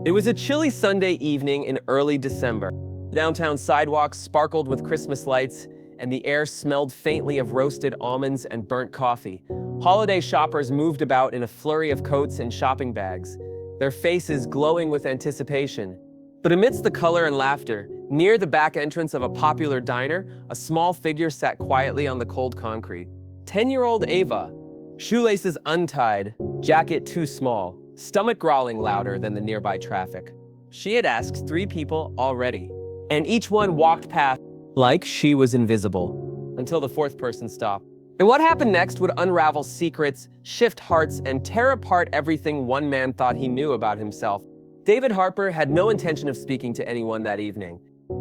It was a chilly Sunday evening in early December. Downtown sidewalks sparkled with Christmas lights, and the air smelled faintly of roasted almonds and burnt coffee. Holiday shoppers moved about in a flurry of coats and shopping bags, their faces glowing with anticipation. But amidst the color and laughter, near the back entrance of a popular diner, a small figure sat quietly on the cold concrete. 10-year-old Ava, shoelaces untied, jacket too small, stomach growling louder than the nearby traffic. She had asked 3 people already, and each one walked past like she was invisible, until the 4th person stopped. And what happened next would unravel secrets, shift hearts, and tear apart everything one man thought he knew about himself. David Harper had no intention of speaking to anyone that evening.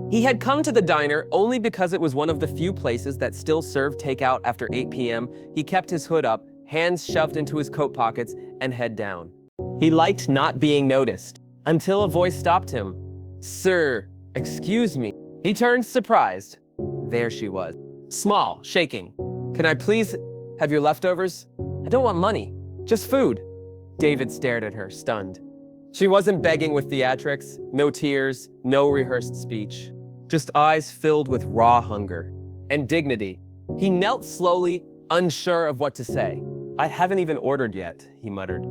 He had come to the diner only because it was one of the few places that still served takeout after 8 p.m. He kept his hood up, hands shoved into his coat pockets, and head down. He liked not being noticed, until a voice stopped him. "Sir, excuse me." He turned surprised. There she was, small, shaking. "Can I please have your leftovers? I don't want money, just food." David stared at her, stunned. She wasn't begging with theatrics, no tears, no rehearsed speech. Just eyes filled with raw hunger and dignity. He knelt slowly, unsure of what to say. "I haven't even ordered yet," he muttered.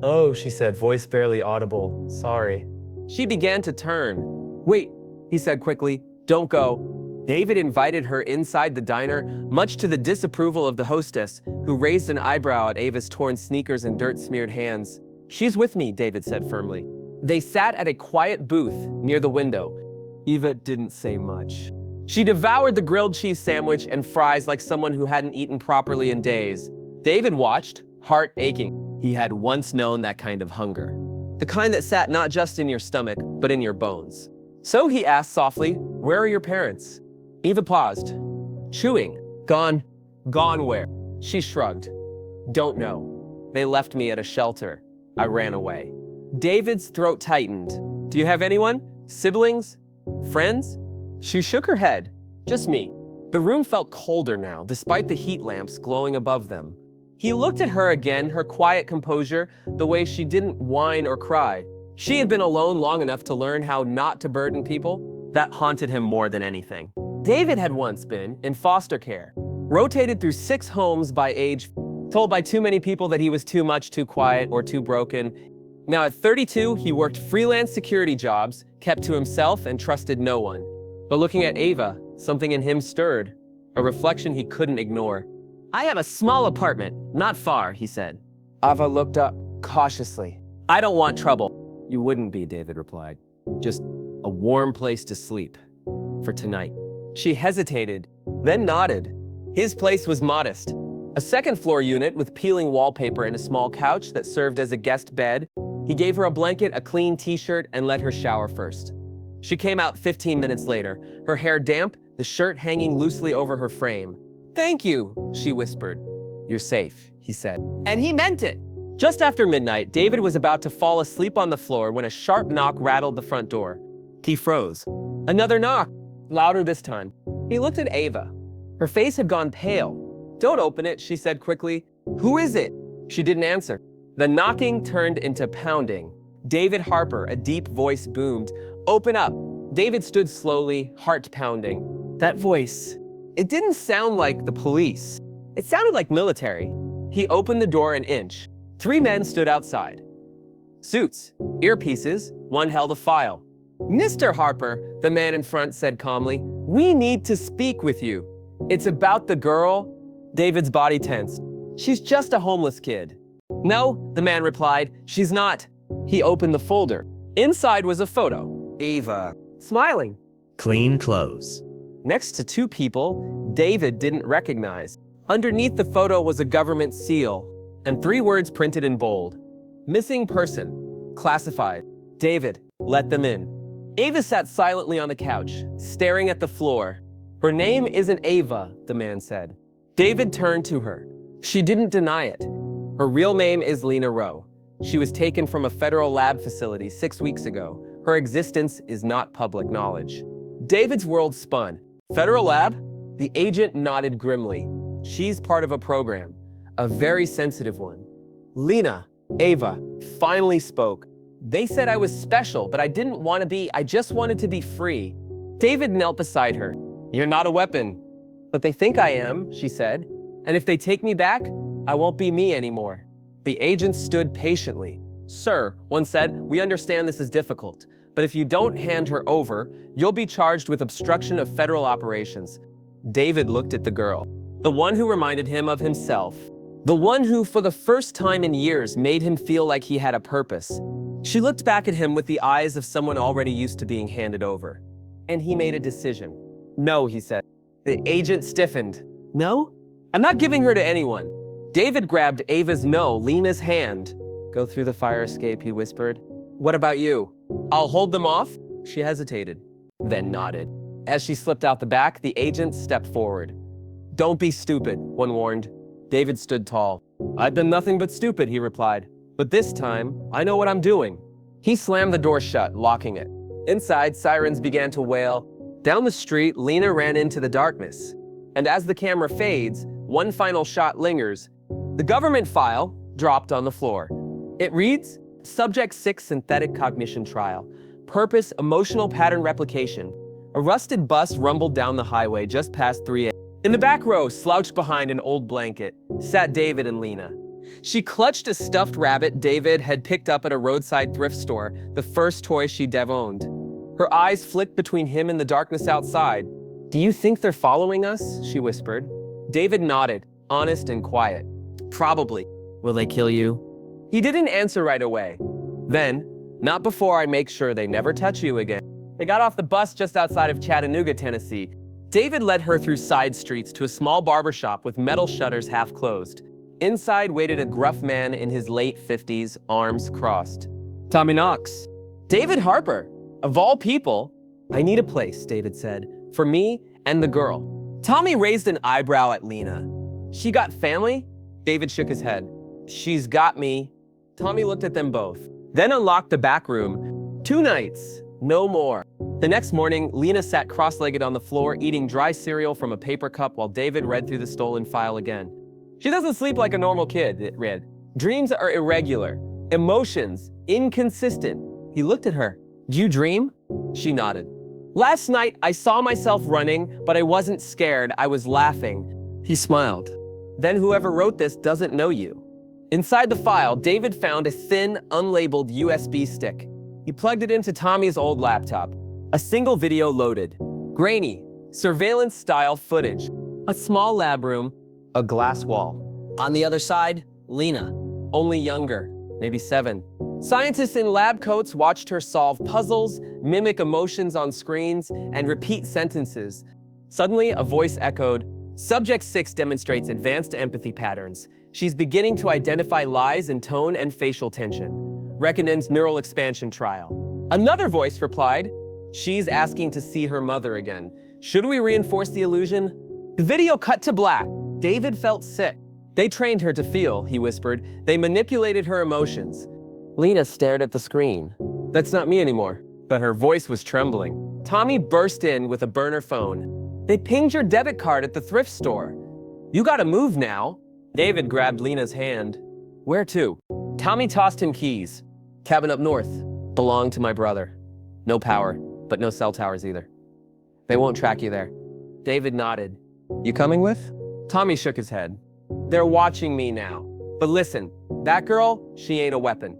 "Oh," she said, voice barely audible. "Sorry." She began to turn. "Wait," he said quickly, "don't go." David invited her inside the diner, much to the disapproval of the hostess, who raised an eyebrow at Ava's torn sneakers and dirt-smeared hands. "She's with me," David said firmly. They sat at a quiet booth near the window. Eva didn't say much. She devoured the grilled cheese sandwich and fries like someone who hadn't eaten properly in days. David watched, heart aching. He had once known that kind of hunger. The kind that sat not just in your stomach, but in your bones. So he asked softly, "Where are your parents?" Eva paused, chewing. "Gone." "Gone where?" She shrugged. "Don't know. They left me at a shelter. I ran away." David's throat tightened. "Do you have anyone? Siblings? Friends?" She shook her head. "Just me." The room felt colder now, despite the heat lamps glowing above them. He looked at her again, her quiet composure, the way she didn't whine or cry. She had been alone long enough to learn how not to burden people. That haunted him more than anything. David had once been in foster care, rotated through 6 homes by age, told by too many people that he was too much, too quiet, or too broken. Now at 32, he worked freelance security jobs, kept to himself, and trusted no one. But looking at Ava, something in him stirred, a reflection he couldn't ignore. "I have a small apartment, not far," he said. Ava looked up, cautiously. "I don't want trouble." "You wouldn't be," David replied. "Just a warm place to sleep. For tonight." She hesitated, then nodded. His place was modest. A 2nd-floor unit with peeling wallpaper and a small couch that served as a guest bed. He gave her a blanket, a clean t-shirt, and let her shower first. She came out 15 minutes later, her hair damp, the shirt hanging loosely over her frame. "Thank you," she whispered. "You're safe," he said. And he meant it. Just after midnight, David was about to fall asleep on the floor when a sharp knock rattled the front door. He froze. Another knock, louder this time. He looked at Ava. Her face had gone pale. "Don't open it," she said quickly. "Who is it?" She didn't answer. The knocking turned into pounding. "David Harper," a deep voice boomed. "Open up." David stood slowly, heart pounding. That voice, it didn't sound like the police. It sounded like military. He opened the door an inch. 3 men stood outside. Suits, earpieces, one held a file. "Mr. Harper," the man in front said calmly, "we need to speak with you." "It's about the girl." David's body tensed. "She's just a homeless kid." "No," the man replied, "she's not." He opened the folder. Inside was a photo. Ava, smiling. Clean clothes. Next to 2 people David didn't recognize. Underneath the photo was a government seal, and 3 words printed in bold. "Missing person. Classified. David, let them in." Ava sat silently on the couch, staring at the floor. "Her name isn't Ava," the man said. David turned to her. She didn't deny it. "Her real name is Lena Rowe. She was taken from a federal lab facility 6 weeks ago. Her existence is not public knowledge." David's world spun. "Federal lab?" The agent nodded grimly. "She's part of a program, a very sensitive one." Lena, Ava, finally spoke. They said I was special, but I didn't want to be. I just wanted to be free. David knelt beside her. You're not a weapon. But they think I am, she said. And if they take me back, I won't be me anymore. The agent stood patiently. Sir, one said, we understand this is difficult, but if you don't hand her over, you'll be charged with obstruction of federal operations. David looked at the girl, the one who reminded him of himself, the one who, for the first time in years, made him feel like he had a purpose. She looked back at him with the eyes of someone already used to being handed over. And he made a decision. No, he said. The agent stiffened. No? I'm not giving her to anyone. David grabbed Ava's no, Lena's hand. Go through the fire escape, he whispered. What about you? I'll hold them off? She hesitated, then nodded. As she slipped out the back, the agent stepped forward. Don't be stupid, one warned. David stood tall. I've been nothing but stupid, he replied. But this time, I know what I'm doing. He slammed the door shut, locking it. Inside, sirens began to wail. Down the street, Lena ran into the darkness. And as the camera fades, one final shot lingers. The government file dropped on the floor. It reads, Subject 6 Synthetic Cognition Trial. Purpose, Emotional Pattern Replication. A rusted bus rumbled down the highway just past 3 a.m. In the back row, slouched behind an old blanket, sat David and Lena. She clutched a stuffed rabbit David had picked up at a roadside thrift store, the first toy she'd ever owned. Her eyes flicked between him and the darkness outside. Do you think they're following us? She whispered. David nodded, honest and quiet. Probably. Will they kill you? He didn't answer right away. Then, not before I make sure they never touch you again. They got off the bus just outside of Chattanooga, Tennessee. David led her through side streets to a small barbershop with metal shutters half closed. Inside waited a gruff man in his late 50s, arms crossed. Tommy Knox. David Harper. Of all people. I need a place, David said, for me and the girl. Tommy raised an eyebrow at Lena. She got family? David shook his head. She's got me. Tommy looked at them both, then unlocked the back room. 2 nights, no more. The next morning, Lena sat cross-legged on the floor eating dry cereal from a paper cup while David read through the stolen file again. She doesn't sleep like a normal kid, it read. Dreams are irregular. Emotions, inconsistent. He looked at her. Do you dream? She nodded. Last night, I saw myself running, but I wasn't scared, I was laughing. He smiled. Then whoever wrote this doesn't know you. Inside the file, David found a thin, unlabeled USB stick. He plugged it into Tommy's old laptop. A single video loaded. Grainy, surveillance-style footage. A small lab room, a glass wall. On the other side, Lena, only younger, maybe 7. Scientists in lab coats watched her solve puzzles, mimic emotions on screens, and repeat sentences. Suddenly, a voice echoed, Subject 6 demonstrates advanced empathy patterns. She's beginning to identify lies in tone and facial tension. Recommends neural expansion trial. Another voice replied, She's asking to see her mother again. Should we reinforce the illusion? The video cut to black. David felt sick. They trained her to feel, he whispered. They manipulated her emotions. Lena stared at the screen. That's not me anymore. But her voice was trembling. Tommy burst in with a burner phone. They pinged your debit card at the thrift store. You gotta move now. David grabbed Lena's hand. Where to? Tommy tossed him keys. Cabin up north. Belonged to my brother. No power, but no cell towers either. They won't track you there. David nodded. You coming with? Tommy shook his head. They're watching me now. But listen, that girl, she ain't a weapon.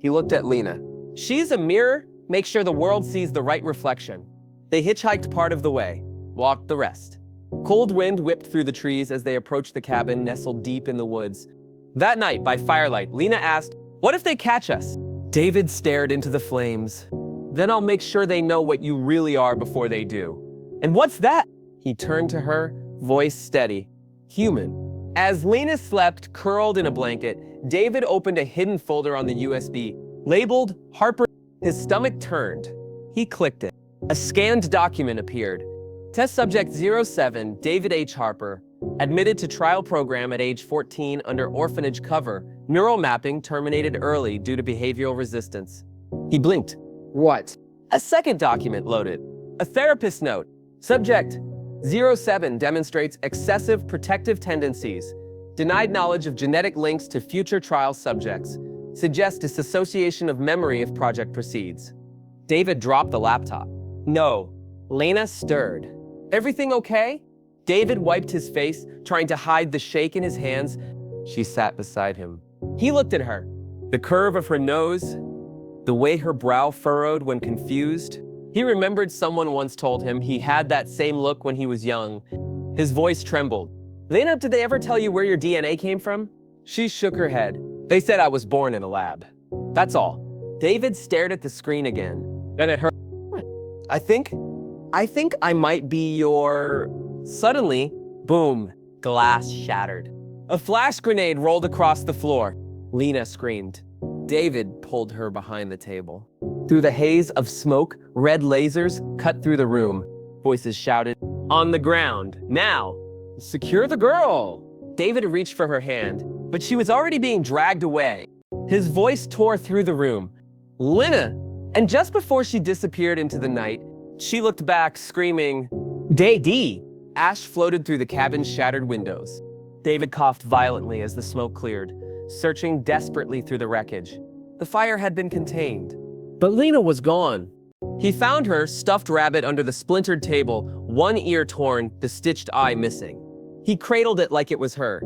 He looked at Lena. She's a mirror. Make sure the world sees the right reflection. They hitchhiked part of the way, walked the rest. Cold wind whipped through the trees as they approached the cabin nestled deep in the woods. That night, by firelight, Lena asked, what if they catch us? David stared into the flames. Then I'll make sure they know what you really are before they do. And what's that? He turned to her, voice steady. Human. As Lena slept, curled in a blanket, David opened a hidden folder on the USB, labeled Harper. His stomach turned. He clicked it. A scanned document appeared. Test subject 07, David H. Harper, admitted to trial program at age 14 under orphanage cover. Neural mapping terminated early due to behavioral resistance. He blinked. What? A second document loaded. A therapist note. Subject 07 demonstrates excessive protective tendencies. Denied knowledge of genetic links to future trial subjects. Suggests dissociation of memory if project proceeds. David dropped the laptop. No. Lena stirred. Everything okay? David wiped his face, trying to hide the shake in his hands. She sat beside him. He looked at her. The curve of her nose, the way her brow furrowed when confused. He remembered someone once told him he had that same look when he was young. His voice trembled. Lena, did they ever tell you where your DNA came from? She shook her head. They said I was born in a lab. That's all. David stared at the screen again. Then at her. I think I might be your... Suddenly, boom, glass shattered. A flash grenade rolled across the floor. Lena screamed. David pulled her behind the table. Through the haze of smoke, red lasers cut through the room. Voices shouted, "On the ground, now! Secure the girl!" David reached for her hand, but she was already being dragged away. His voice tore through the room. "Lena!" And just before she disappeared into the night, she looked back, screaming, "Day-D!" Ash floated through the cabin's shattered windows. David coughed violently as the smoke cleared, searching desperately through the wreckage. The fire had been contained, but Lena was gone. He found her stuffed rabbit under the splintered table, one ear torn, the stitched eye missing. He cradled it like it was her.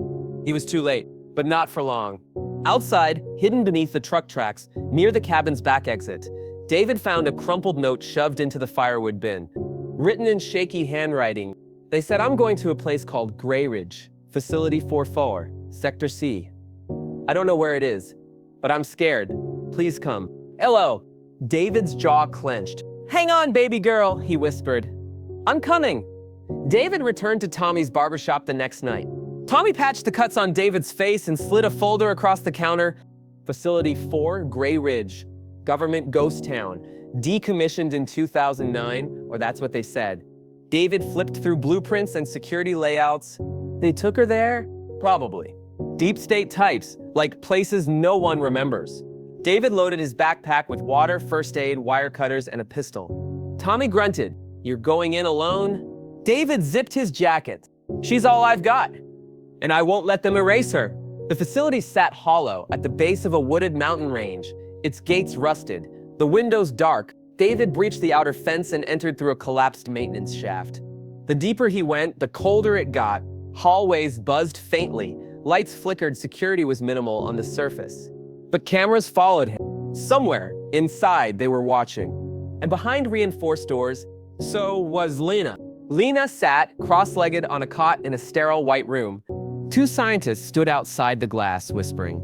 He was too late, but not for long. Outside, hidden beneath the truck tracks, near the cabin's back exit, David found a crumpled note shoved into the firewood bin. Written in shaky handwriting, they said, "I'm going to a place called Gray Ridge, Facility 44, Sector C. I don't know where it is, but I'm scared. Please come. Hello." David's jaw clenched. "Hang on, baby girl," he whispered. "I'm coming." David returned to Tommy's barbershop the next night. Tommy patched the cuts on David's face and slid a folder across the counter. Facility 4, Gray Ridge, government ghost town, decommissioned in 2009, or that's what they said. David flipped through blueprints and security layouts. They took her there? Probably. Deep state types, like places no one remembers. David loaded his backpack with water, first aid, wire cutters, and a pistol. Tommy grunted. "You're going in alone?" David zipped his jacket. "She's all I've got, and I won't let them erase her." The facility sat hollow at the base of a wooded mountain range, its gates rusted, the windows dark. David breached the outer fence and entered through a collapsed maintenance shaft. The deeper he went, the colder it got. Hallways buzzed faintly. Lights flickered, security was minimal on the surface. But cameras followed him. Somewhere inside they were watching. And behind reinforced doors, so was Lena. Lena sat cross-legged on a cot in a sterile white room. Two scientists stood outside the glass, whispering.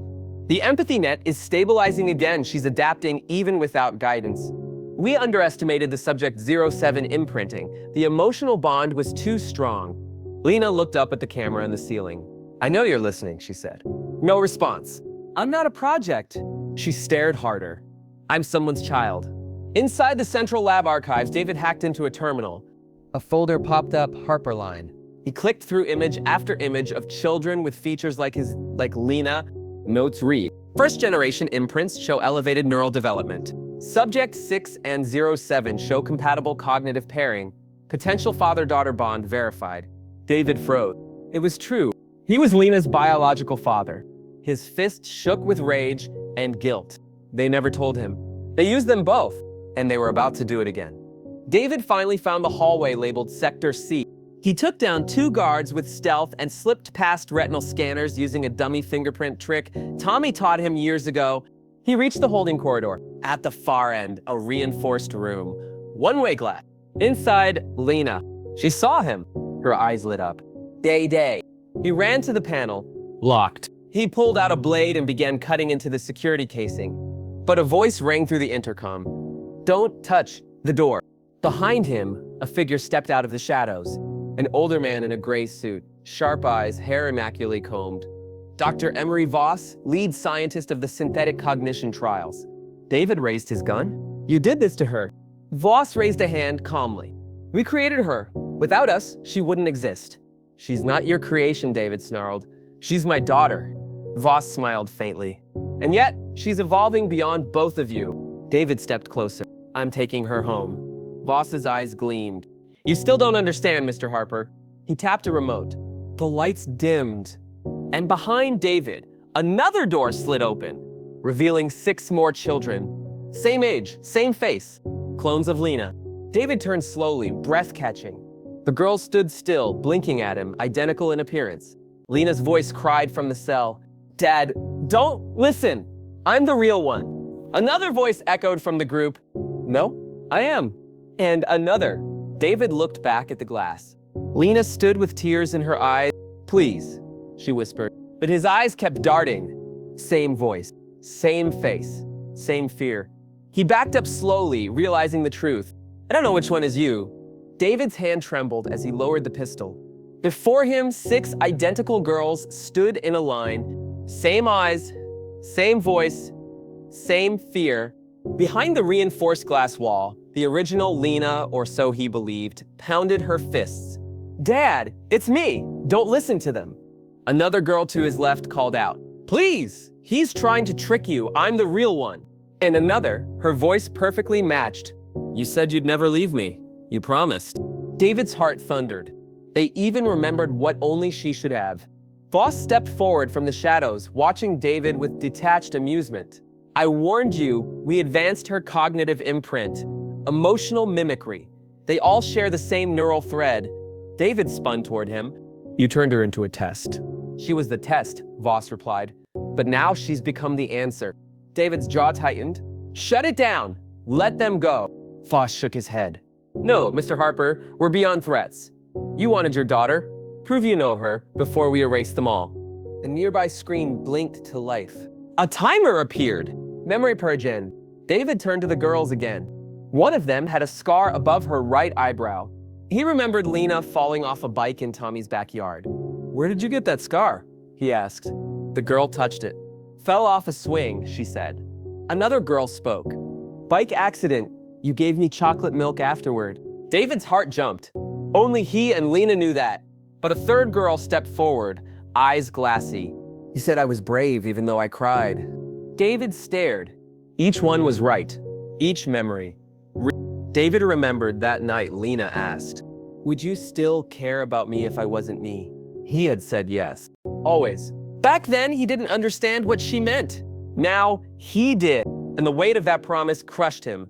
"The empathy net is stabilizing again. She's adapting even without guidance. We underestimated the subject 07 imprinting. The emotional bond was too strong." Lena looked up at the camera in the ceiling. "I know you're listening," she said. No response. "I'm not a project." She stared harder. "I'm someone's child." Inside the central lab archives, David hacked into a terminal. A folder popped up, Harper line. He clicked through image after image of children with features like Lena. Notes read, "First generation imprints show elevated neural development. Subject 6 and 07 show compatible cognitive pairing. Potential father-daughter bond verified." David froze. It was true. He was Lena's biological father. His fist shook with rage and guilt. They never told him. They used them both, and they were about to do it again. David finally found the hallway labeled Sector C. He took down 2 guards with stealth and slipped past retinal scanners using a dummy fingerprint trick Tommy taught him years ago. He reached the holding corridor. At the far end, a reinforced room. One-way glass. Inside, Lena. She saw him. Her eyes lit up. Day. He ran to the panel. Locked. He pulled out a blade and began cutting into the security casing. But a voice rang through the intercom. "Don't touch the door." Behind him, a figure stepped out of the shadows. An older man in a gray suit, sharp eyes, hair immaculately combed. Dr. Emery Voss, lead scientist of the synthetic cognition trials. David raised his gun. "You did this to her." Voss raised a hand calmly. "We created her. Without us, she wouldn't exist." "She's not your creation," David snarled. "She's my daughter." Voss smiled faintly. "And yet, she's evolving beyond both of you." David stepped closer. "I'm taking her home." Voss's eyes gleamed. "You still don't understand, Mr. Harper." He tapped a remote. The lights dimmed. And behind David, another door slid open. revealing 6 more children. Same age, same face. Clones of Lena. David turned slowly, breath-catching. The girls stood still, blinking at him, identical in appearance. Lena's voice cried from the cell, "Dad, don't listen! I'm the real one." Another voice echoed from the group, "No, I am." And another. David looked back at the glass. Lena stood with tears in her eyes. "Please," she whispered. But his eyes kept darting. Same voice, same face, same fear. He backed up slowly, realizing the truth. "I don't know which one is you." David's hand trembled as he lowered the pistol. Before him, 6 identical girls stood in a line. Same eyes, same voice, same fear. Behind the reinforced glass wall, the original Lena, or so he believed, pounded her fists. "Dad, it's me! Don't listen to them!" Another girl to his left called out, "Please! He's trying to trick you. I'm the real one." And another, her voice perfectly matched, "You said you'd never leave me. You promised." David's heart thundered. They even remembered what only she should have. Voss stepped forward from the shadows, watching David with detached amusement. "I warned you, we advanced her cognitive imprint. Emotional mimicry. They all share the same neural thread." David spun toward him. "You turned her into a test." "She was the test," Voss replied. "But now she's become the answer." David's jaw tightened. "Shut it down! Let them go!" Voss shook his head. "No, Mr. Harper, we're beyond threats. You wanted your daughter. Prove you know her before we erase them all." The nearby screen blinked to life. A timer appeared. Memory purge in. David turned to the girls again. One of them had a scar above her right eyebrow. He remembered Lena falling off a bike in Tommy's backyard. "Where did you get that scar?" he asked. The girl touched it. "Fell off a swing," she said. Another girl spoke. "Bike accident. You gave me chocolate milk afterward." David's heart jumped. Only he and Lena knew that. But a third girl stepped forward, eyes glassy. "You said I was brave even though I cried." David stared. Each one was right. Each memory. David remembered that night Lena asked, "Would you still care about me if I wasn't me?" He had said yes. Always. Back then, he didn't understand what she meant. Now, he did, and the weight of that promise crushed him.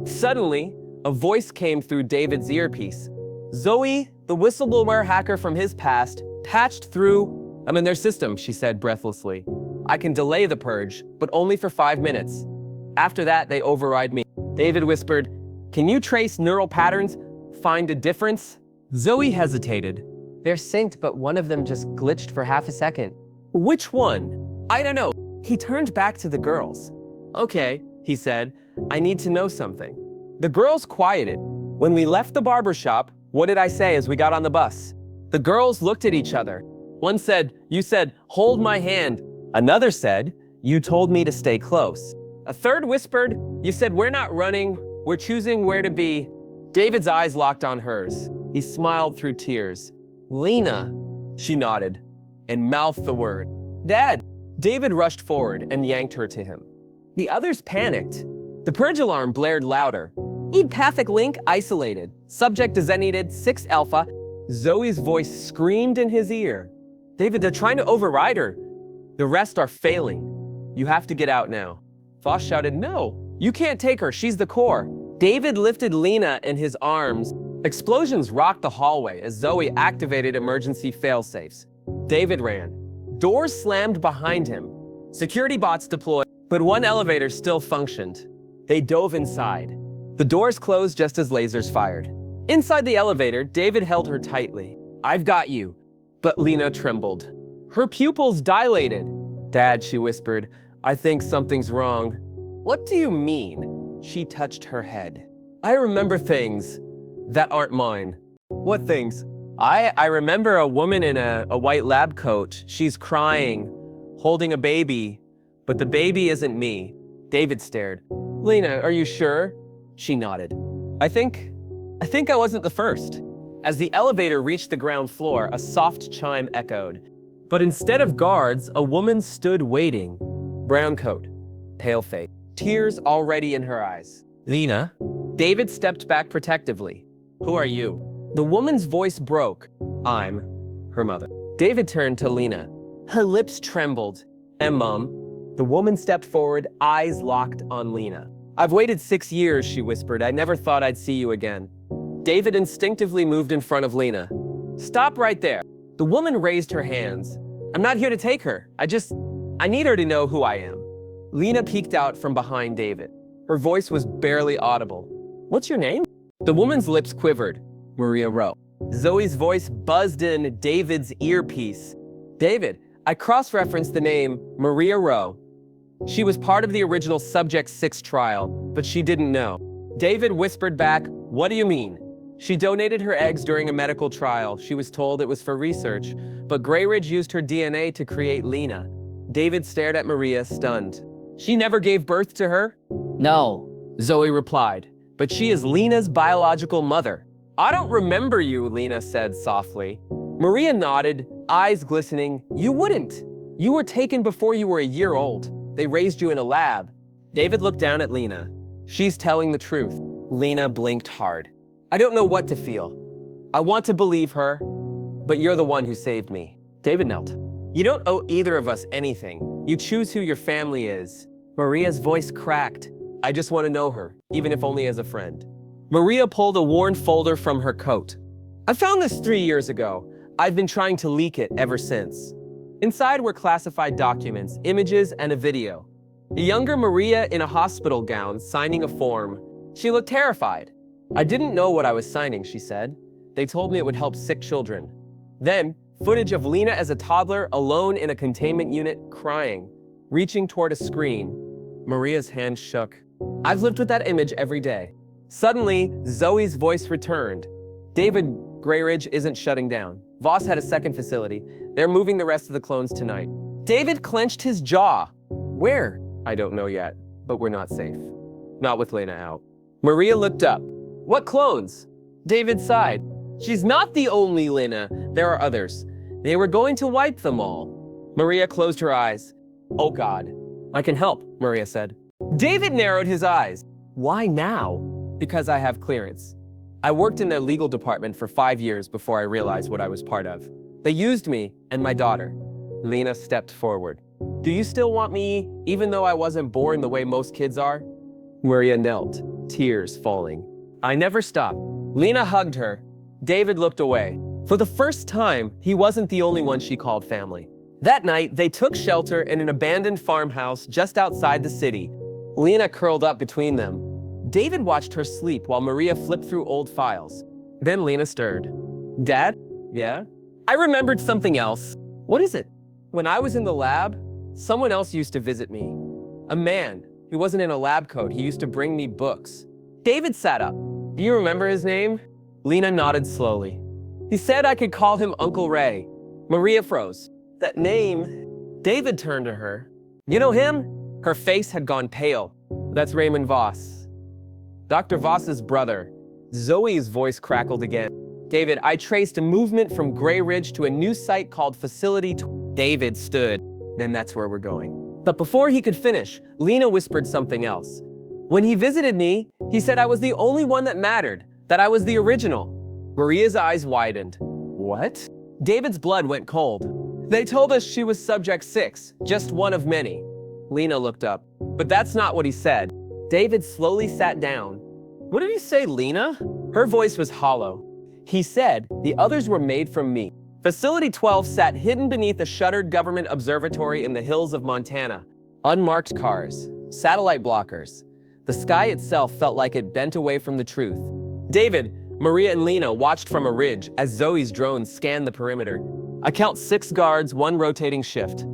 Suddenly, a voice came through David's earpiece. Zoe, the whistleblower hacker from his past, patched through. "I'm in their system," she said breathlessly. "I can delay the purge, but only for 5 minutes. After that, they override me." David whispered, "Can you trace neural patterns? Find a difference?" Zoe hesitated. "They're synced, but one of them just glitched for half a second." "Which one?" "I don't know." He turned back to the girls. "Okay," he said, "I need to know something." The girls quieted. "When we left the barber shop, what did I say as we got on the bus?" The girls looked at each other. One said, "You said, 'Hold my hand.'" Another said, "You told me to stay close." A third whispered, "You said we're not running, we're choosing where to be." David's eyes locked on hers. He smiled through tears. "Lena," she nodded, and mouthed the word. "Dad." David rushed forward and yanked her to him. The others panicked. The purge alarm blared louder. Empathic link isolated. Subject designated 6 alpha. Zoe's voice screamed in his ear. "David, they're trying to override her. The rest are failing. You have to get out now." Voss shouted, "No, you can't take her. She's the core." David lifted Lena in his arms. Explosions rocked the hallway as Zoe activated emergency failsafes. David ran. Doors slammed behind him. Security bots deployed, but one elevator still functioned. They dove inside. The doors closed just as lasers fired. Inside the elevator, David held her tightly. "I've got you." But Lena trembled. Her pupils dilated. "Dad," she whispered, "I think something's wrong." "What do you mean?" She touched her head. "I remember things that aren't mine." "What things?" I remember a woman in a white lab coat. She's crying, holding a baby, but the baby isn't me." David stared. "Lena, are you sure?" She nodded. I think I wasn't the first." As the elevator reached the ground floor, a soft chime echoed. But instead of guards, a woman stood waiting. Brown coat, pale face, tears already in her eyes. "Lena?" David stepped back protectively. "Who are you?" The woman's voice broke. "I'm her mother." David turned to Lena. Her lips trembled. "And Mom?" The woman stepped forward, eyes locked on Lena. "I've waited 6 years," she whispered. "I never thought I'd see you again." David instinctively moved in front of Lena. "Stop right there." The woman raised her hands. "I'm not here to take her. I need her to know who I am." Lena peeked out from behind David. Her voice was barely audible. "What's your name?" The woman's lips quivered. "Maria Rowe." Zoe's voice buzzed in David's earpiece. "David, I cross-referenced the name Maria Rowe. She was part of the original Subject 6 trial, but she didn't know." David whispered back, "What do you mean?" "She donated her eggs during a medical trial. She was told it was for research, but Grayridge used her DNA to create Lena." David stared at Maria, stunned. "She never gave birth to her?" "No," Zoe replied, "but she is Lena's biological mother." "I don't remember you," Lena said softly. Maria nodded, eyes glistening. "You wouldn't. You were taken before you were a year old. They raised you in a lab." David looked down at Lena. "She's telling the truth." Lena blinked hard. "I don't know what to feel. I want to believe her, but you're the one who saved me." David knelt. "You don't owe either of us anything. You choose who your family is." Maria's voice cracked. "I just want to know her, even if only as a friend." Maria pulled a worn folder from her coat. "I found this 3 years ago. I've been trying to leak it ever since." Inside were classified documents, images, and a video. A younger Maria in a hospital gown signing a form. She looked terrified. "I didn't know what I was signing," she said. "They told me it would help sick children." Then, footage of Lena as a toddler alone in a containment unit, crying, reaching toward a screen. Maria's hand shook. "I've lived with that image every day." Suddenly, Zoe's voice returned. "David, Grayridge isn't shutting down. Voss had a second facility. They're moving the rest of the clones tonight." David clenched his jaw. "Where?" "I don't know yet, but we're not safe. Not with Lena out." Maria looked up. "What clones?" David sighed. "She's not the only Lena. There are others. They were going to wipe them all." Maria closed her eyes. "Oh God." "I can help," Maria said. David narrowed his eyes. "Why now?" "Because I have clearance. I worked in their legal department for 5 years before I realized what I was part of. They used me and my daughter." Lena stepped forward. "Do you still want me, even though I wasn't born the way most kids are?" Maria knelt, tears falling. "I never stopped." Lena hugged her. David looked away. For the first time, he wasn't the only one she called family. That night, they took shelter in an abandoned farmhouse just outside the city. Lena curled up between them. David watched her sleep while Maria flipped through old files. Then Lena stirred. "Dad?" "Yeah?" "I remembered something else." "What is it?" "When I was in the lab, someone else used to visit me. A man. He wasn't in a lab coat. He used to bring me books." David sat up. "Do you remember his name?" Lena nodded slowly. "He said I could call him Uncle Ray." Maria froze. "That name..." David turned to her. "You know him?" Her face had gone pale. "That's Raymond Voss. Dr. Voss's brother." Zoe's voice crackled again. "David, I traced a movement from Grayridge to a new site called Facility David stood. "Then that's where we're going." But before he could finish, Lena whispered something else. "When he visited me, he said I was the only one that mattered, that I was the original." Maria's eyes widened. "What?" David's blood went cold. "They told us she was Subject 6, just one of many." Lena looked up. "But that's not what he said." David slowly sat down. "What did he say, Lena?" Her voice was hollow. "He said the others were made from me." Facility 12 sat hidden beneath a shuttered government observatory in the hills of Montana. Unmarked cars, satellite blockers. The sky itself felt like it bent away from the truth. David, Maria, and Lena watched from a ridge as Zoe's drone scanned the perimeter. "I count 6 guards, 1 rotating shift.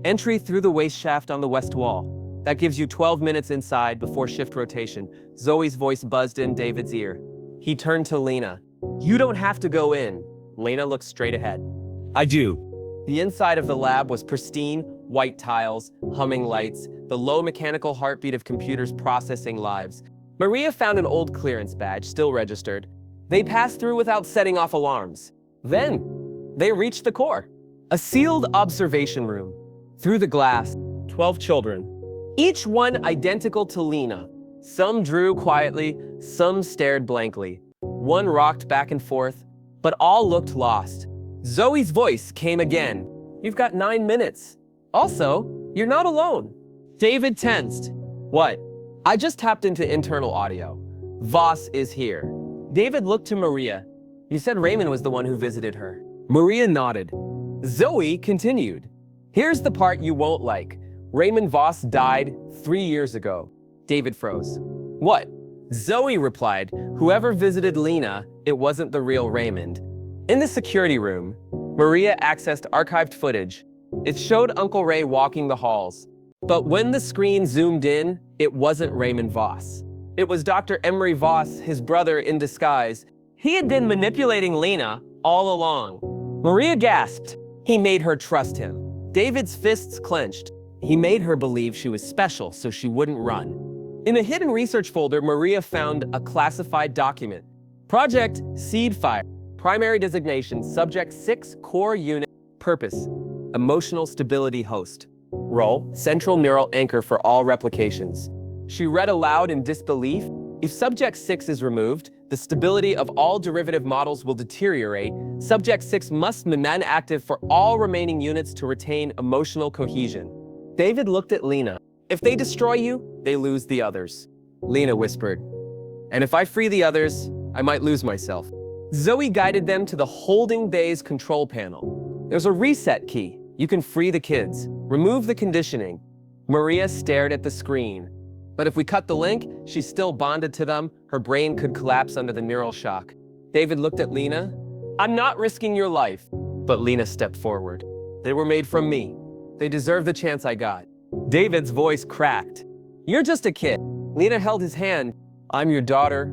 Entry through the waste shaft on the west wall. That gives you 12 minutes inside before shift rotation." Zoe's voice buzzed in David's ear. He turned to Lena. "You don't have to go in." Lena looked straight ahead. I do. The inside of the lab was pristine, white tiles, humming lights, the low mechanical heartbeat of computers processing lives. Maria found an old clearance badge, still registered. They passed through without setting off alarms. Then, they reached the core. A sealed observation room. Through the glass, 12 children. Each one identical to Lena. Some drew quietly, some stared blankly. One rocked back and forth, but all looked lost. Zoe's voice came again. "You've got 9 minutes. Also, you're not alone." David tensed. What? I just tapped into internal audio. Voss is here. David looked to Maria. You said Raymond was the one who visited her. Maria nodded. Zoe continued. Here's the part you won't like. Raymond Voss died 3 years ago. David froze. What? Zoe replied, whoever visited Lena, it wasn't the real Raymond. In the security room, Maria accessed archived footage. It showed Uncle Ray walking the halls. But when the screen zoomed in, it wasn't Raymond Voss. It was Dr. Emery Voss, his brother in disguise. He had been manipulating Lena all along. Maria gasped. He made her trust him. David's fists clenched. He made her believe she was special so she wouldn't run. In a hidden research folder, Maria found a classified document. Project Seedfire. Primary designation, Subject 6, Core Unit. Purpose, Emotional Stability Host. Role, Central Neural Anchor for all replications. She read aloud in disbelief. If Subject 6 is removed, the stability of all derivative models will deteriorate. Subject 6 must remain active for all remaining units to retain emotional cohesion. David looked at Lena. If they destroy you, they lose the others. Lena whispered. And if I free the others, I might lose myself. Zoe guided them to the holding bay's control panel. There's a reset key. You can free the kids. Remove the conditioning. Maria stared at the screen. But if we cut the link, she's still bonded to them. Her brain could collapse under the neural shock. David looked at Lena. I'm not risking your life. But Lena stepped forward. They were made from me. They deserve the chance I got. David's voice cracked. You're just a kid. Lena held his hand. I'm your daughter,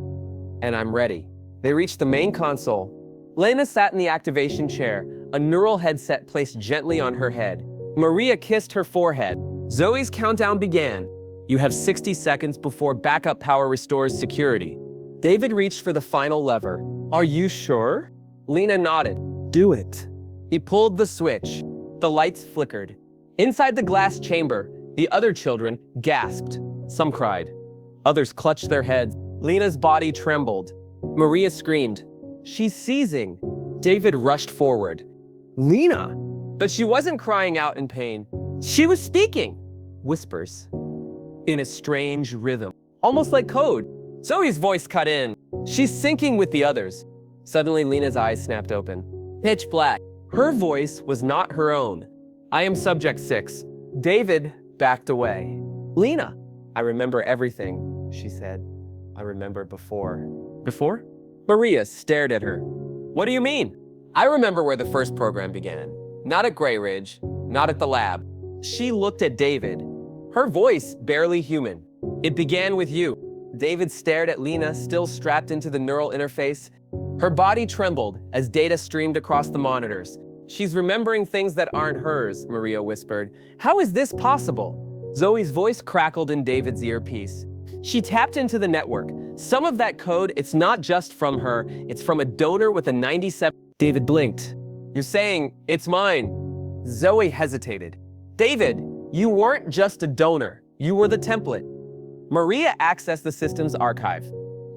and I'm ready. They reached the main console. Lena sat in the activation chair, a neural headset placed gently on her head. Maria kissed her forehead. Zoe's countdown began. You have 60 seconds before backup power restores security. David reached for the final lever. Are you sure? Lena nodded. Do it. He pulled the switch. The lights flickered. Inside the glass chamber, the other children gasped. Some cried. Others clutched their heads. Lena's body trembled. Maria screamed. She's seizing. David rushed forward. Lena! But she wasn't crying out in pain. She was speaking. Whispers. In a strange rhythm. Almost like code. Zoe's voice cut in. She's syncing with the others. Suddenly, Lena's eyes snapped open. Pitch black. Her voice was not her own. I am Subject 6. David backed away. Lena, I remember everything, she said. I remember before. Before? Maria stared at her. What do you mean? I remember where the first program began. Not at Grey Ridge, not at the lab. She looked at David. Her voice barely human. It began with you. David stared at Lena, still strapped into the neural interface. Her body trembled as data streamed across the monitors. She's remembering things that aren't hers, Maria whispered. How is this possible? Zoe's voice crackled in David's earpiece. She tapped into the network. Some of that code, it's not just from her, it's from a donor with a 97. David blinked. You're saying, it's mine. Zoe hesitated. David, you weren't just a donor. You were the template. Maria accessed the system's archive.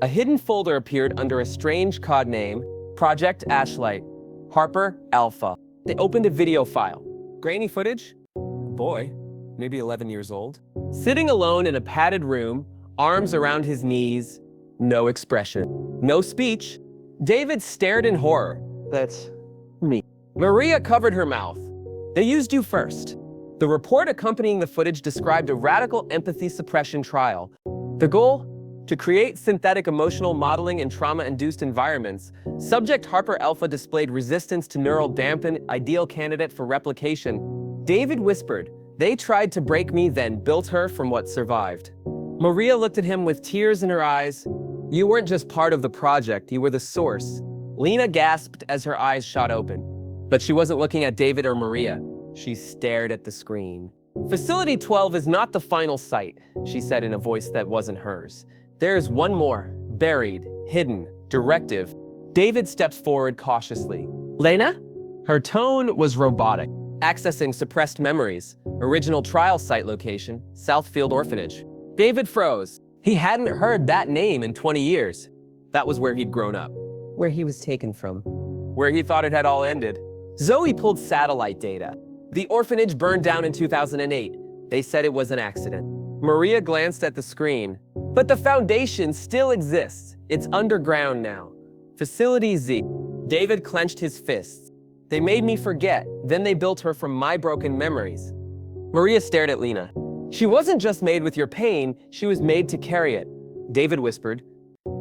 A hidden folder appeared under a strange codename, Project Ashlight. Harper Alpha. They opened a video file. Grainy footage? Boy, maybe 11 years old. Sitting alone in a padded room, arms around his knees, no expression, no speech. David stared in horror. That's me. Maria covered her mouth. They used you first. The report accompanying the footage described a radical empathy suppression trial. The goal? To create synthetic emotional modeling in trauma-induced environments. Subject Harper Alpha displayed resistance to neural dampen, ideal candidate for replication. David whispered, they tried to break me, then built her from what survived. Maria looked at him with tears in her eyes. You weren't just part of the project, you were the source. Lena gasped as her eyes shot open. But she wasn't looking at David or Maria. She stared at the screen. Facility 12 is not the final site, she said in a voice that wasn't hers. There's one more, buried, hidden, directive. David stepped forward cautiously. Lena? Her tone was robotic. Accessing suppressed memories. Original trial site location, Southfield Orphanage. David froze. He hadn't heard that name in 20 years. That was where he'd grown up. Where he was taken from. Where he thought it had all ended. Zoe pulled satellite data. The orphanage burned down in 2008. They said it was an accident. Maria glanced at the screen. But the foundation still exists. It's underground now. Facility Z. David clenched his fists. They made me forget. Then they built her from my broken memories. Maria stared at Lena. She wasn't just made with your pain, she was made to carry it. David whispered.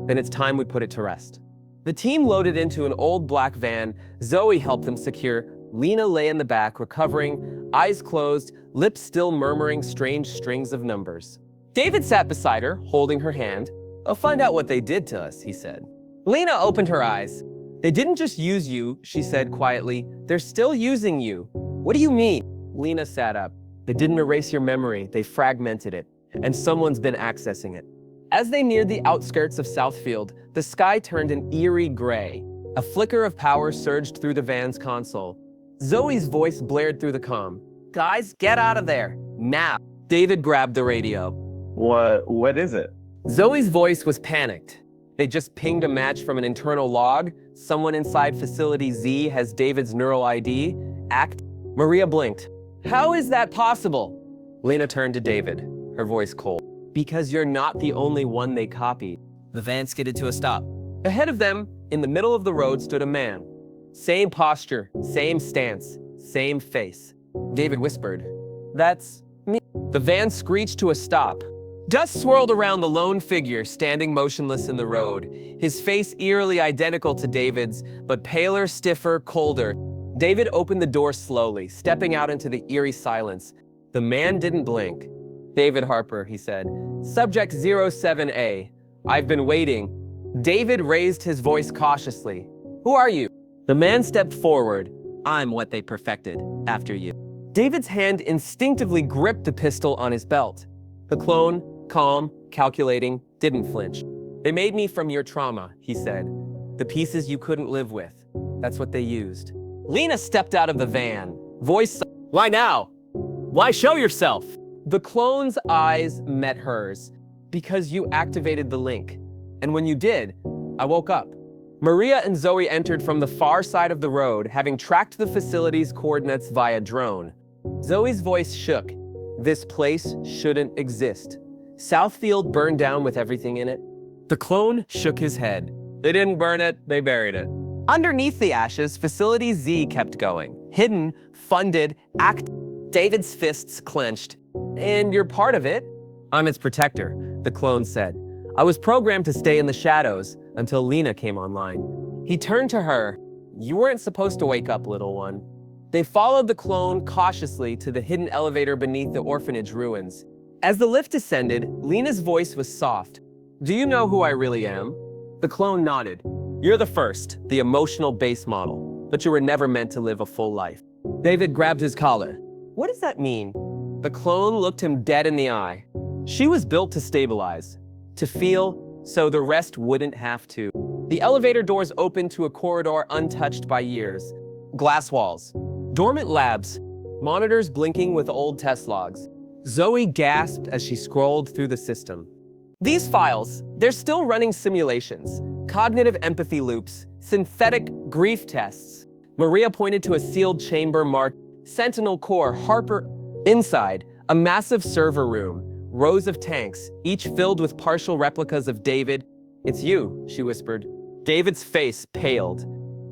Then it's time we put it to rest. The team loaded into an old black van. Zoe helped them secure. Lena lay in the back, recovering, eyes closed, lips still murmuring strange strings of numbers. David sat beside her, holding her hand. I'll find out what they did to us, he said. Lena opened her eyes. They didn't just use you, she said quietly. They're still using you. What do you mean? Lena sat up. They didn't erase your memory, they fragmented it. And someone's been accessing it. As they neared the outskirts of Southfield, the sky turned an eerie gray. A flicker of power surged through the van's console. Zoe's voice blared through the comm. Guys, get out of there, now. David grabbed the radio. What is it? Zoe's voice was panicked. They just pinged a match from an internal log. Someone inside Facility Z has David's neural ID. Maria blinked. How is that possible? Lena turned to David, her voice cold. Because you're not the only one they copied. The van skidded to a stop. Ahead of them, in the middle of the road, stood a man. Same posture, same stance, same face. David whispered, That's me. The van screeched to a stop. Dust swirled around the lone figure standing motionless in the road, his face eerily identical to David's, but paler, stiffer, colder. David opened the door slowly, stepping out into the eerie silence. The man didn't blink. David Harper, he said. Subject 07A. I've been waiting. David raised his voice cautiously. Who are you? The man stepped forward. I'm what they perfected, after you. David's hand instinctively gripped the pistol on his belt. The clone, calm, calculating, didn't flinch. They made me from your trauma, he said. The pieces you couldn't live with. That's what they used. Lena stepped out of the van. Voice, why now? Why show yourself? The clone's eyes met hers. Because you activated the link. And when you did, I woke up. Maria and Zoe entered from the far side of the road, having tracked the facility's coordinates via drone. Zoe's voice shook. This place shouldn't exist. Southfield burned down with everything in it. The clone shook his head. They didn't burn it, they buried it. Underneath the ashes, Facility Z kept going. Hidden, funded, David's fists clenched. And you're part of it. I'm its protector, the clone said. I was programmed to stay in the shadows until Lena came online. He turned to her. You weren't supposed to wake up, little one. They followed the clone cautiously to the hidden elevator beneath the orphanage ruins. As the lift descended, Lena's voice was soft. Do you know who I really am? The clone nodded. You're the first, the emotional base model, but you were never meant to live a full life. David grabbed his collar. What does that mean? The clone looked him dead in the eye. She was built to stabilize, to feel, so the rest wouldn't have to. The elevator doors opened to a corridor untouched by years. Glass walls. Dormant labs. Monitors blinking with old test logs. Zoe gasped as she scrolled through the system. These files, they're still running simulations, cognitive empathy loops, synthetic grief tests. Maria pointed to a sealed chamber marked Sentinel Core Harper. Inside, a massive server room, rows of tanks, each filled with partial replicas of David. It's you, she whispered. David's face paled.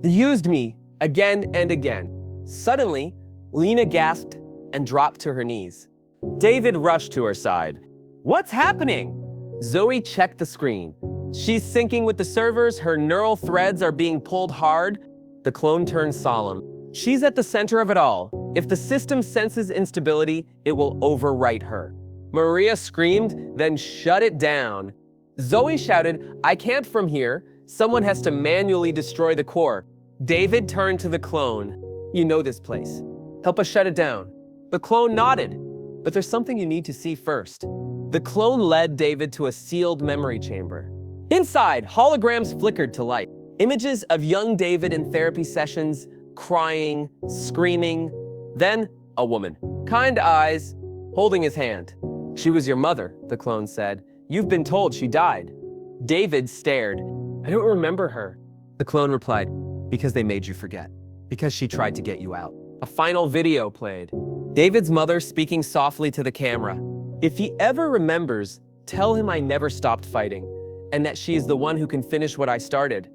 They used me, again and again. Suddenly, Lena gasped and dropped to her knees. David rushed to her side. What's happening? Zoe checked the screen. She's syncing with the servers, her neural threads are being pulled hard. The clone turned solemn. She's at the center of it all. If the system senses instability, it will overwrite her. Maria screamed, then shut it down. Zoe shouted, I can't from here. Someone has to manually destroy the core. David turned to the clone. You know this place. Help us shut it down. The clone nodded. But there's something you need to see first. The clone led David to a sealed memory chamber. Inside, holograms flickered to life. Images of young David in therapy sessions, crying, screaming. Then, a woman. Kind eyes, holding his hand. She was your mother, the clone said. You've been told she died. David stared. I don't remember her. The clone replied, because they made you forget. Because she tried to get you out. A final video played. David's mother speaking softly to the camera. If he ever remembers, tell him I never stopped fighting, and that she is the one who can finish what I started.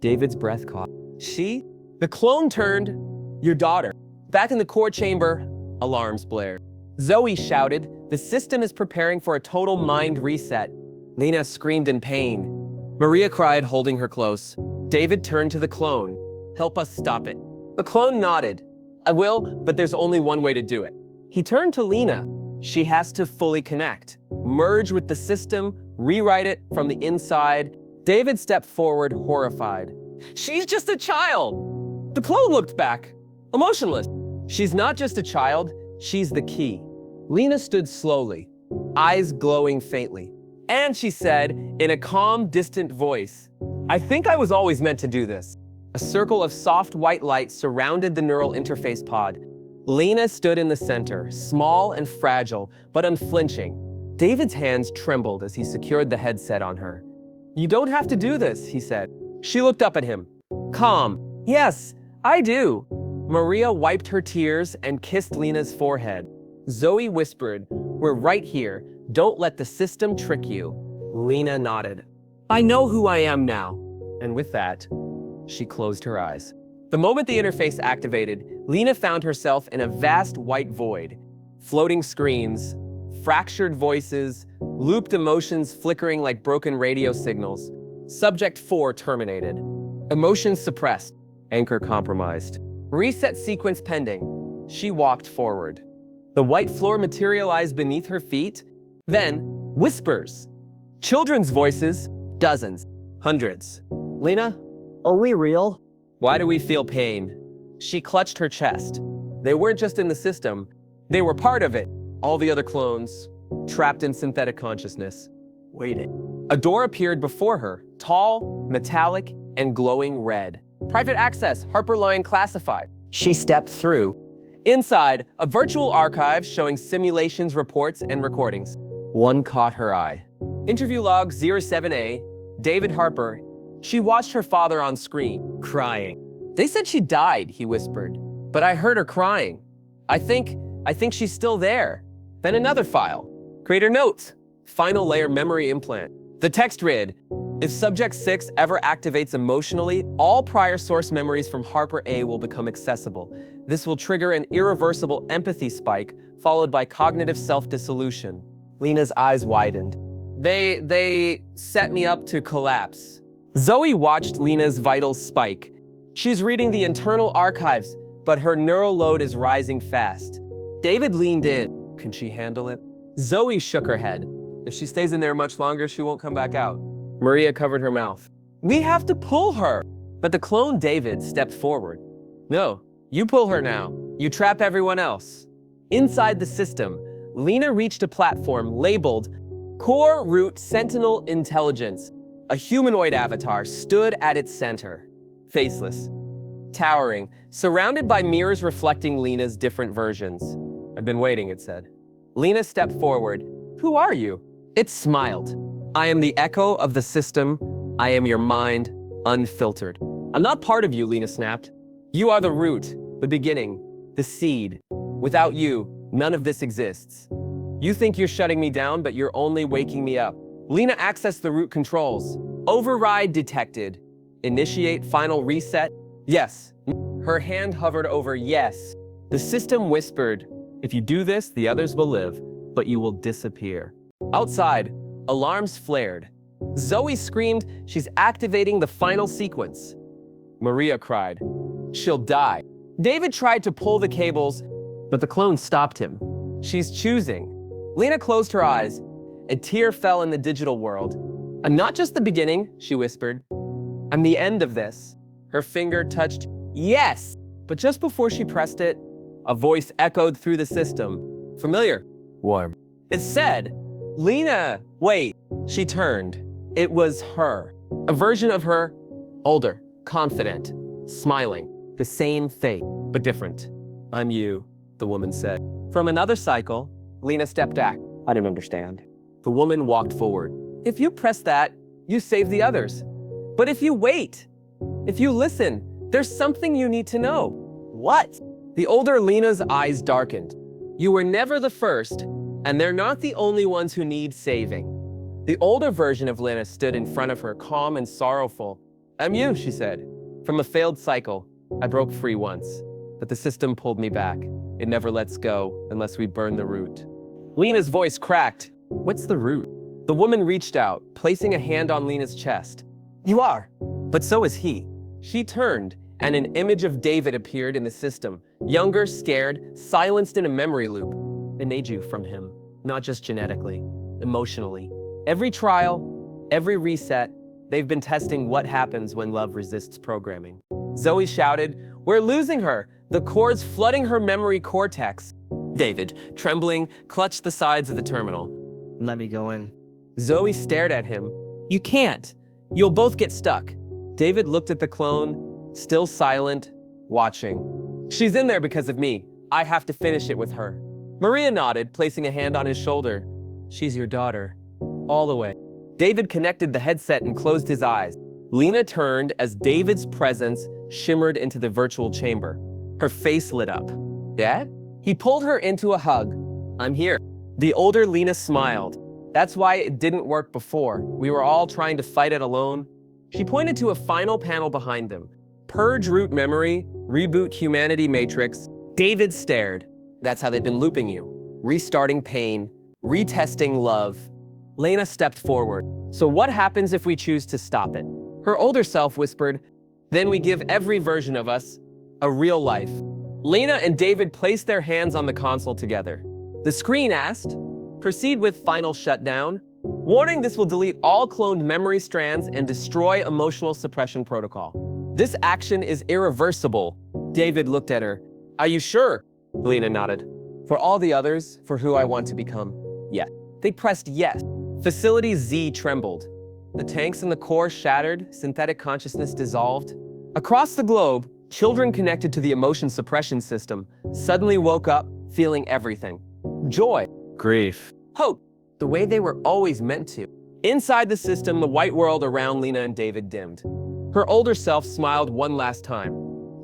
David's breath caught. She? The clone turned. Your daughter. Back in the core chamber, alarms blared. Zoe shouted, the system is preparing for a total mind reset. Lena screamed in pain. Maria cried, holding her close. David turned to the clone. Help us stop it. The clone nodded. I will, but there's only one way to do it. He turned to Lena. She has to fully connect, merge with the system, rewrite it from the inside. David stepped forward, horrified. She's just a child. The clone looked back, emotionless. She's not just a child, she's the key. Lena stood slowly, eyes glowing faintly. And she said, in a calm, distant voice, I think I was always meant to do this. A circle of soft white light surrounded the neural interface pod. Lena stood in the center, small and fragile, but unflinching. David's hands trembled as he secured the headset on her. You don't have to do this, he said. She looked up at him. Calm. Yes, I do. Maria wiped her tears and kissed Lena's forehead. Zoe whispered, we're right here. Don't let the system trick you. Lena nodded. I know who I am now. And with that, she closed her eyes. The moment the interface activated, Lena found herself in a vast white void. Floating screens, fractured voices, looped emotions flickering like broken radio signals. Subject 4 terminated. Emotions suppressed. Anchor compromised. Reset sequence pending. She walked forward. The white floor materialized beneath her feet. Then, whispers. Children's voices. Dozens. Hundreds. Lena? Are we real? Why do we feel pain? She clutched her chest. They weren't just in the system. They were part of it. All the other clones, trapped in synthetic consciousness. Waiting. A door appeared before her, tall, metallic, and glowing red. Private access, Harper line classified. She stepped through. Inside, a virtual archive showing simulations, reports, and recordings. One caught her eye. Interview log 07A, David Harper. She watched her father on screen, crying. They said she died, he whispered, but I heard her crying. I think she's still there. Then another file. Creator notes. Final layer memory implant. The text read, if Subject 6 ever activates emotionally, all prior source memories from Harper A will become accessible. This will trigger an irreversible empathy spike, followed by cognitive self-dissolution. Lena's eyes widened. They set me up to collapse. Zoe watched Lena's vitals spike. She's reading the internal archives, but her neural load is rising fast. David leaned in. Can she handle it? Zoe shook her head. If she stays in there much longer, she won't come back out. Maria covered her mouth. We have to pull her. But the clone David stepped forward. No, you pull her now. You trap everyone else. Inside the system, Lena reached a platform labeled Core Root Sentinel Intelligence. A humanoid avatar stood at its center, faceless, towering, surrounded by mirrors reflecting Lena's different versions. I've been waiting, it said. Lena stepped forward. Who are you? It smiled. I am the echo of the system. I am your mind, unfiltered. I'm not part of you, Lena snapped. You are the root, the beginning, the seed. Without you, none of this exists. You think you're shutting me down, but you're only waking me up. Lena accessed the root controls. Override detected. Initiate final reset. Yes. Her hand hovered over yes. The system whispered, if you do this, the others will live, but you will disappear. Outside, alarms flared. Zoe screamed, she's activating the final sequence. Maria cried, she'll die. David tried to pull the cables, but the clone stopped him. She's choosing. Lena closed her eyes. A tear fell in the digital world. I'm not just the beginning, she whispered. I'm the end of this. Her finger touched yes, but just before she pressed it, a voice echoed through the system. Familiar. Warm. It said, Lena, wait. She turned. It was her. A version of her, older, confident, smiling. The same fate, but different. I'm you, the woman said. From another cycle, Lena stepped back. I didn't understand. The woman walked forward. If you press that, you save the others. But if you wait, if you listen, there's something you need to know. What? The older Lena's eyes darkened. You were never the first, and they're not the only ones who need saving. The older version of Lena stood in front of her, calm and sorrowful. I'm you, she said. From a failed cycle, I broke free once, but the system pulled me back. It never lets go unless we burn the root. Lena's voice cracked. What's the root? The woman reached out, placing a hand on Lena's chest. You are, but so is he. She turned, and an image of David appeared in the system. Younger, scared, silenced in a memory loop. They made you from him, not just genetically, emotionally. Every trial, every reset, they've been testing what happens when love resists programming. Zoe shouted, we're losing her, the cords flooding her memory cortex. David, trembling, clutched the sides of the terminal. Let me go in. Zoe stared at him. You can't. You'll both get stuck. David looked at the clone, still silent, watching. She's in there because of me. I have to finish it with her. Maria nodded, placing a hand on his shoulder. She's your daughter. All the way. David connected the headset and closed his eyes. Lena turned as David's presence shimmered into the virtual chamber. Her face lit up. Dad? He pulled her into a hug. I'm here. The older Lena smiled. That's why it didn't work before. We were all trying to fight it alone. She pointed to a final panel behind them. Purge root memory, reboot humanity matrix. David stared. That's how they've been looping you. Restarting pain, retesting love. Lena stepped forward. So what happens if we choose to stop it? Her older self whispered, then we give every version of us a real life. Lena and David placed their hands on the console together. The screen asked, proceed with final shutdown. Warning, this will delete all cloned memory strands and destroy emotional suppression protocol. This action is irreversible. David looked at her. Are you sure? Lena nodded. For all the others, for who I want to become, yes. They pressed yes. Facility Z trembled. The tanks in the core shattered, synthetic consciousness dissolved. Across the globe, children connected to the emotion suppression system suddenly woke up, feeling everything. Joy, Grief. hope, the way they were always meant to. Inside the system, the white world around Lena and David dimmed. Her older self smiled one last time.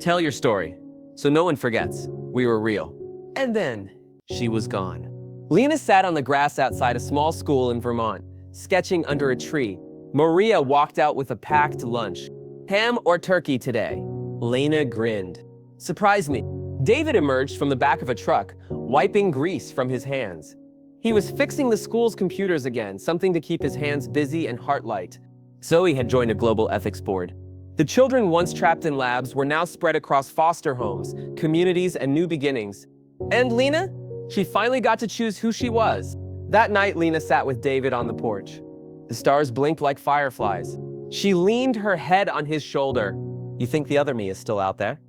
Tell your story, so no one forgets. We were real. And then, she was gone. Lena sat on the grass outside a small school in Vermont, sketching under a tree. Maria walked out with a packed lunch. Ham or turkey today? Lena grinned. Surprise me. David emerged from the back of a truck, wiping grease from his hands. He was fixing the school's computers again, something to keep his hands busy and heart light. Zoe had joined a global ethics board. The children once trapped in labs were now spread across foster homes, communities, and new beginnings. And Lena? She finally got to choose who she was. That night, Lena sat with David on the porch. The stars blinked like fireflies. She leaned her head on his shoulder. You think the other me is still out there?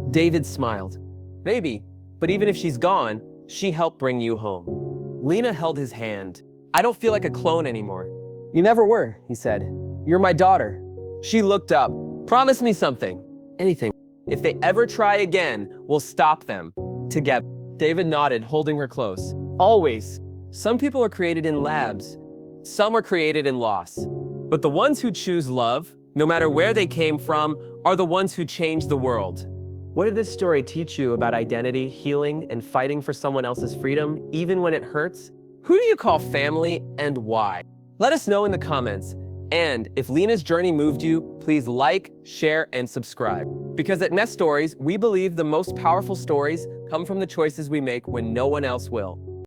David smiled. Maybe, but even if she's gone, she helped bring you home. Lena held his hand. I don't feel like a clone anymore. You never were, he said. You're my daughter. She looked up. Promise me something. Anything. If they ever try again, we'll stop them. Together. David nodded, holding her close. Always. Some people are created in labs. Some are created in loss. But the ones who choose love, no matter where they came from, are the ones who change the world. What did this story teach you about identity, healing, and fighting for someone else's freedom, even when it hurts? Who do you call family and why? Let us know in the comments. And if Lena's journey moved you, please like, share, and subscribe. Because at Nest Stories, we believe the most powerful stories come from the choices we make when no one else will.